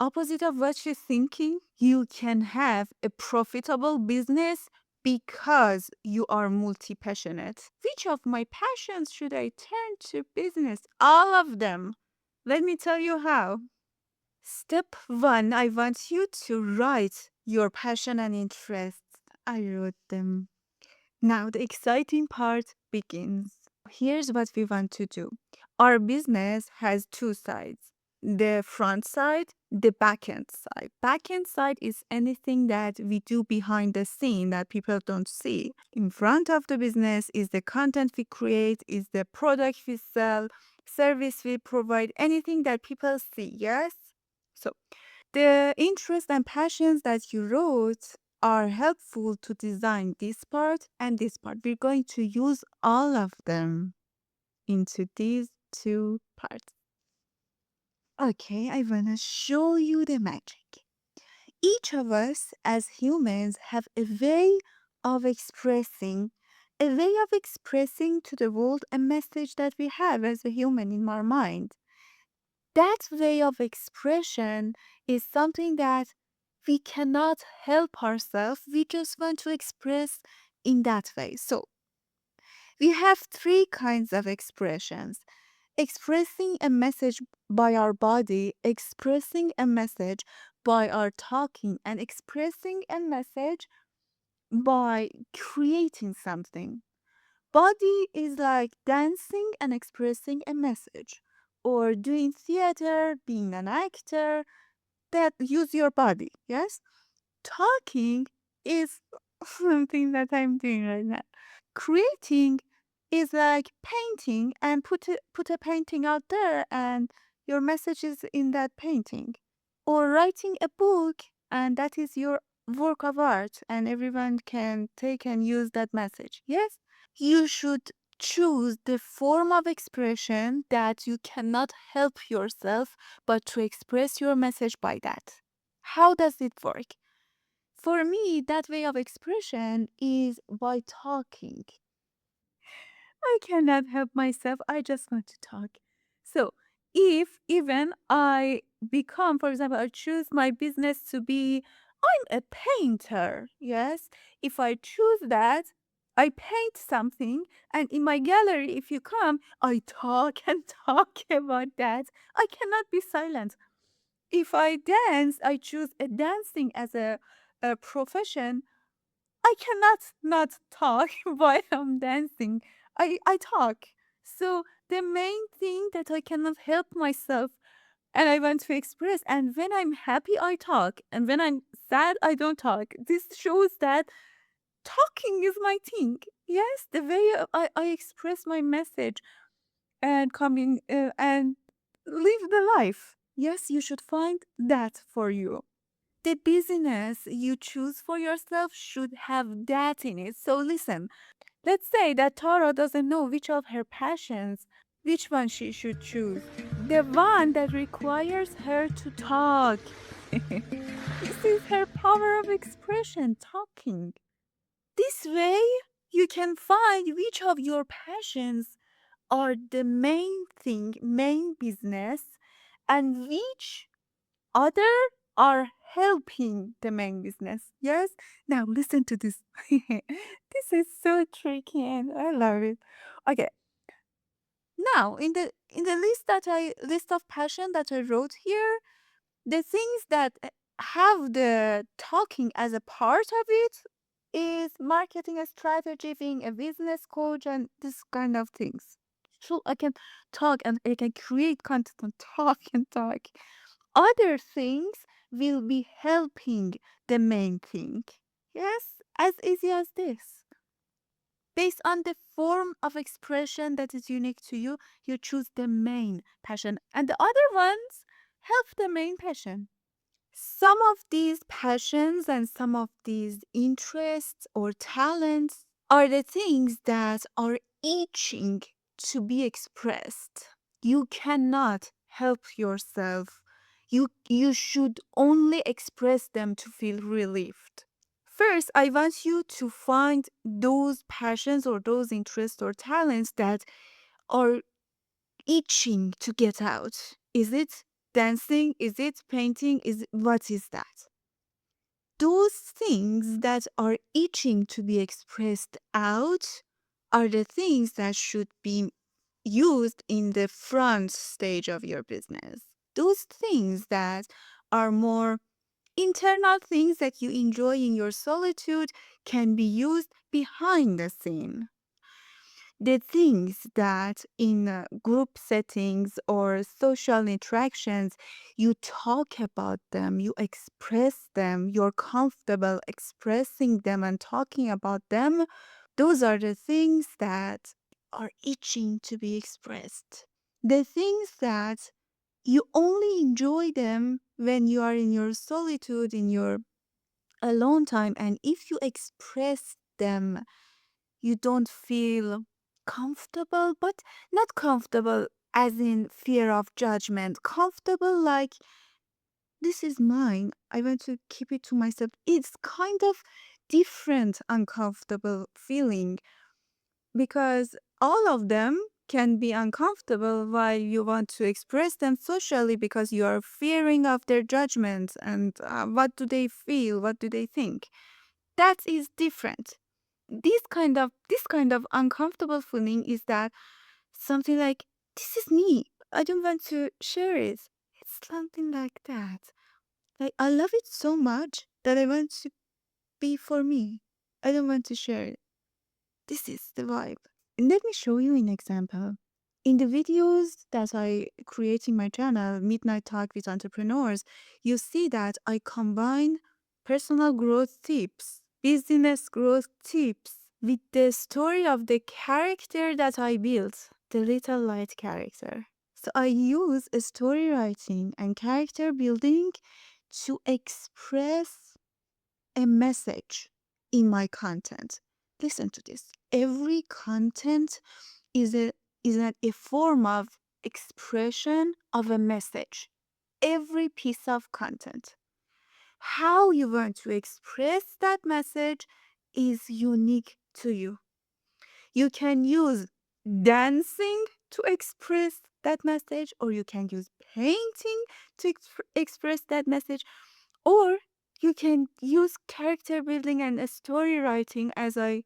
opposite of what you're thinking, you can have a profitable business because you are multi-passionate. Which of my passions should I turn to business? All of them. Let me tell you how. Step one, I want you to write your passion and interests. I wrote them. Now the exciting part begins. Here's what we want to do. Our business has two sides. The front side, the back end side. Back end side is anything that we do behind the scene that people don't see. In front of the business is the content we create, is the product we sell, service we provide, anything that people see, yes? So the interests and passions that you wrote are helpful to design this part and this part. We're going to use all of them into these two parts. Okay, I want to show you the magic. Each of us as humans have a way of expressing to the world a message that we have as a human in our mind. That way of expression is something that we cannot help ourselves. We just want to express in that way. So, we have three kinds of expressions: expressing a message by our body, expressing a message by our talking, and expressing a message by creating something. Body is like dancing and expressing a message, or doing theater, being an actor, that use your body, yes? Talking is something that I'm doing right now. Creating is like painting and put a painting out there and your message is in that painting. Or writing a book and that is your work of art and everyone can take and use that message. Yes? You should choose the form of expression that you cannot help yourself but to express your message by that. How does it work? For me, that way of expression is by talking. I cannot help myself. I just want to talk. So, if even I become, for example, I choose my business to be, I'm a painter. Yes. If I choose that, I paint something, and in my gallery, if you come, I talk and talk about that. I cannot be silent. If I dance, I choose a dancing as a profession. I cannot not talk while I'm dancing. I talk. So the main thing that I cannot help myself and I want to express. And when I'm happy, I talk. And when I'm sad, I don't talk. This shows that talking is my thing. Yes, the way I express my message and coming and live the life. Yes, you should find that for you. The business you choose for yourself should have that in it. So listen, let's say that Tara doesn't know which of her passions, which one she should choose. The one that requires her to talk. This is her power of expression, talking. This way, you can find which of your passions are the main thing, main business, and which other are helping the main business. Yes? Now listen to this. This is so tricky and I love it. Okay. Now in the list of passion that I wrote here, the things that have the talking as a part of it is marketing a strategy, being a business coach, and this kind of things. So I can talk and I can create content and talk and talk. Other things will be helping the main thing. Yes, as easy as this. Based on the form of expression that is unique to you, you choose the main passion, and the other ones help the main passion. Some of these passions and some of these interests or talents are the things that are itching to be expressed. You cannot help yourself. You should only express them to feel relieved. First, I want you to find those passions or those interests or talents that are itching to get out. Is it dancing? Is it painting? What is that? Those things that are itching to be expressed out are the things that should be used in the front stage of your business. Those things that are more internal things that you enjoy in your solitude can be used behind the scene. The things that in group settings or social interactions, you talk about them, you express them, you're comfortable expressing them and talking about them, those are the things that are itching to be expressed. The things that you only enjoy them when you are in your solitude, in your alone time, and if you express them, you don't feel comfortable, but not comfortable as in fear of judgment. Comfortable like this is mine. I want to keep it to myself. It's kind of different uncomfortable feeling because all of them can be uncomfortable while you want to express them socially because you are fearing of their judgments and what do they feel, what do they think. That is different. This kind of uncomfortable feeling is that something like this is me, I don't want to share it. It's something like that, like I love it so much that I want to be for me, I don't want to share it. This is the vibe. Let me show you an example. In the videos that I create in my channel, Midnight Talk with Entrepreneurs, you see that I combine personal growth tips, business growth tips with the story of the character that I built, the little light character. So I use story writing and character building to express a message in my content. Listen to this. Every content is a form of expression of a message. Every piece of content. How you want to express that message is unique to you. You can use dancing to express that message, or you can use painting to express that message, or you can use character building and story writing as I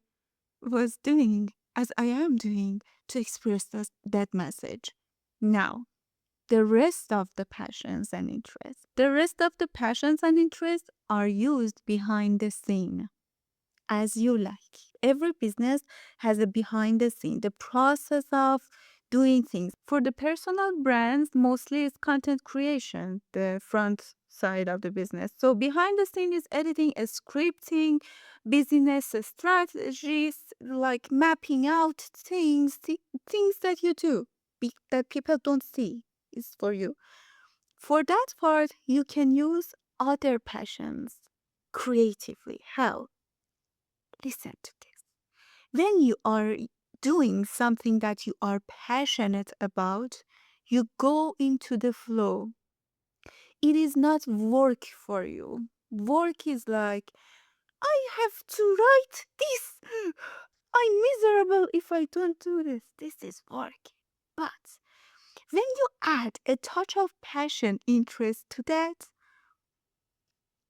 was doing, as I am doing, to express that message. Now, the rest of the passions and interests. The rest of the passions and interests are used behind the scene as you like. Every business has a behind the scene, the process of doing things. For the personal brands, mostly it's content creation, the front side of the business. So behind the scene is editing, scripting, business strategies, like mapping out things that you do that people don't see is for you. For that part, you can use other passions creatively. How? Listen to this. When you are doing something that you are passionate about, you go into the flow. It is not work for you. Work is like, I have to write this. I'm miserable if I don't do this. This is work. But when you add a touch of passion, interest to that,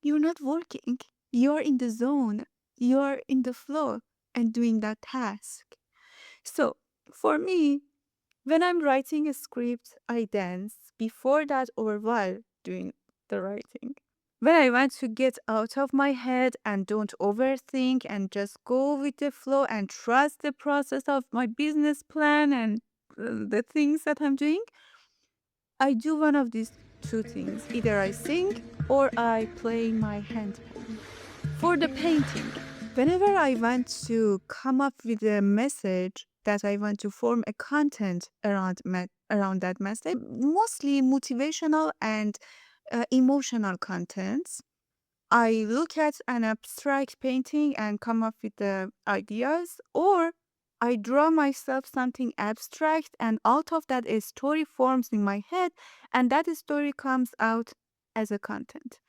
you're not working. You're in the zone. You're in the flow and doing that task. So, for me, when I'm writing a script, I dance before that or while doing the writing. When I want to get out of my head and don't overthink and just go with the flow and trust the process of my business plan and the things that I'm doing, I do one of these two things. Either I sing or I play my handpan. For the painting, whenever I want to come up with a message that I want to form a content around that message, mostly motivational and emotional contents, I look at an abstract painting and come up with the ideas, or I draw myself something abstract, and out of that, a story forms in my head, and that story comes out as a content.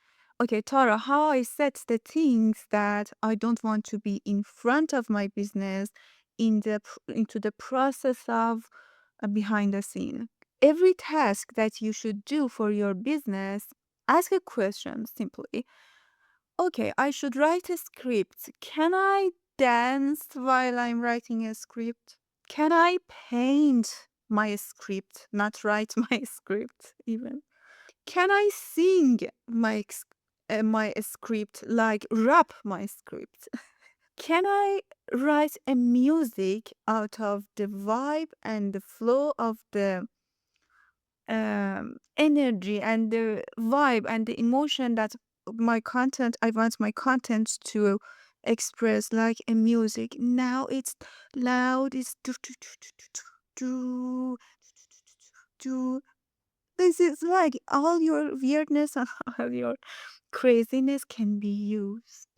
Okay, Tara, how I set the things that I don't want to be in front of my business into the process of behind the scene. Every task that you should do for your business, ask a question simply. Okay, I should write a script. Can I dance while I'm writing a script? Can I paint my script, not write my script even? Can I sing my script, like rap my script? Can I write a music out of the vibe and the flow of the energy and the vibe and the emotion that I want my content to express like a music. Now it's loud, it's do, do. This is like all your weirdness and all your craziness can be used.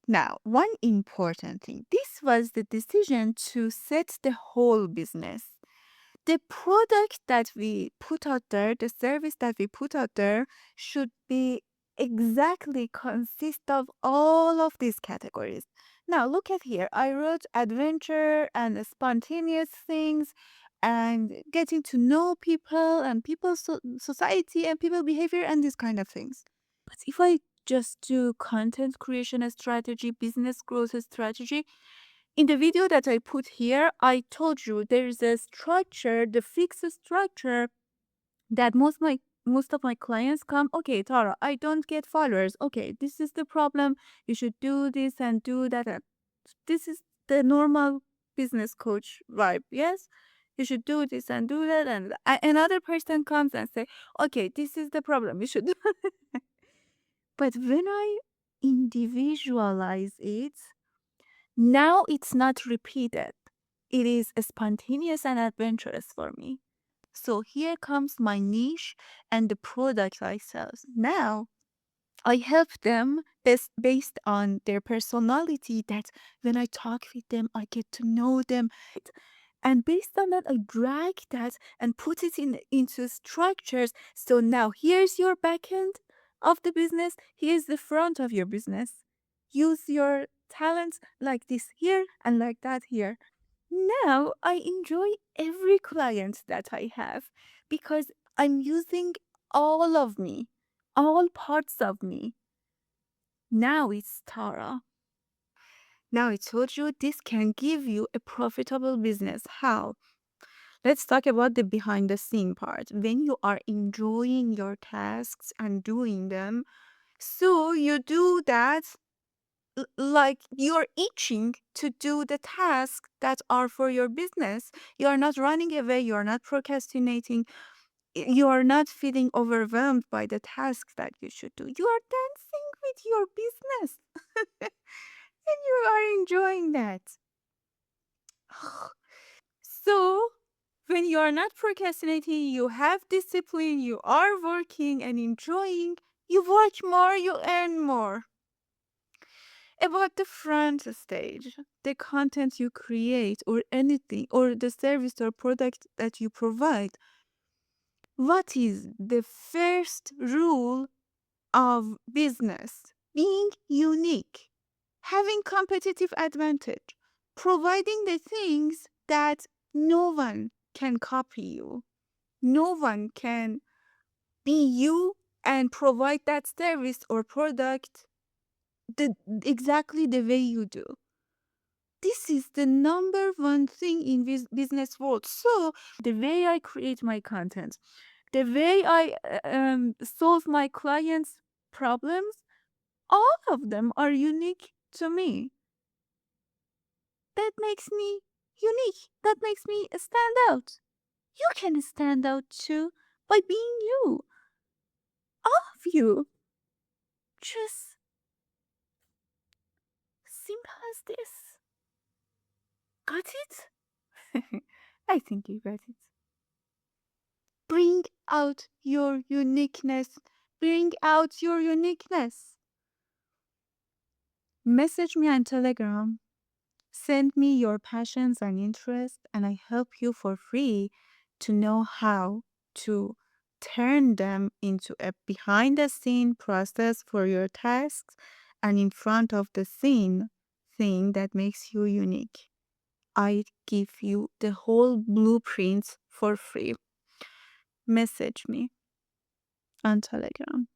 Now, one important thing, this was the decision to set the whole business. The product that we put out there, the service that we put out there should be exactly consist of all of these categories. Now, look at here. I wrote adventure and spontaneous things and getting to know people and society and people behavior and these kind of things. But if I just do content creation strategy, business growth strategy, in the video that I put here, I told you there is a structure, the fixed structure that most of my clients come, okay, Tara, I don't get followers. Okay, this is the problem. You should do this and do that. And this is the normal business coach vibe. Yes, you should do this and do that. And another person comes and say, okay, this is the problem. You should do. But when I individualize it, now it's not repeated. It is spontaneous and adventurous for me. So here comes my niche and the product I sell. Now I help them based on their personality that when I talk with them, I get to know them. And based on that, I drag that and put it into structures. So now here's your back end of the business. Here's the front of your business. Use your talents like this here and like that here. Now I enjoy every client that I have because I'm using all of me, all parts of me. Now it's Tara. Now I told you this can give you a profitable business. How? Let's talk about the behind the scene part. When you are enjoying your tasks and doing them, so you do that like you're itching to do the tasks that are for your business. You are not running away, you are not procrastinating, you are not feeling overwhelmed by the tasks that you should do. You are dancing with your business and you are enjoying that. So, when you are not procrastinating, you have discipline, you are working and enjoying, you work more, you earn more. About the front stage, the content you create, or anything, or the service or product that you provide, what is the first rule of business? Being unique, having competitive advantage, providing the things that no one can copy you. No one can be you and provide that service or product exactly the way you do. This is the number one thing in business world. So the way I create my content, the way I solve my clients' problems, all of them are unique to me. That makes me unique. That makes me stand out. You can stand out too by being you. All of you. Just simple as this. Got it? I think you got it. Bring out your uniqueness. Bring out your uniqueness. Message me on Telegram. Send me your passions and interests, and I help you for free to know how to turn them into a behind the scene process for your tasks and in front of the scene thing that makes you unique. I give you the whole blueprint for free. message me on Telegram.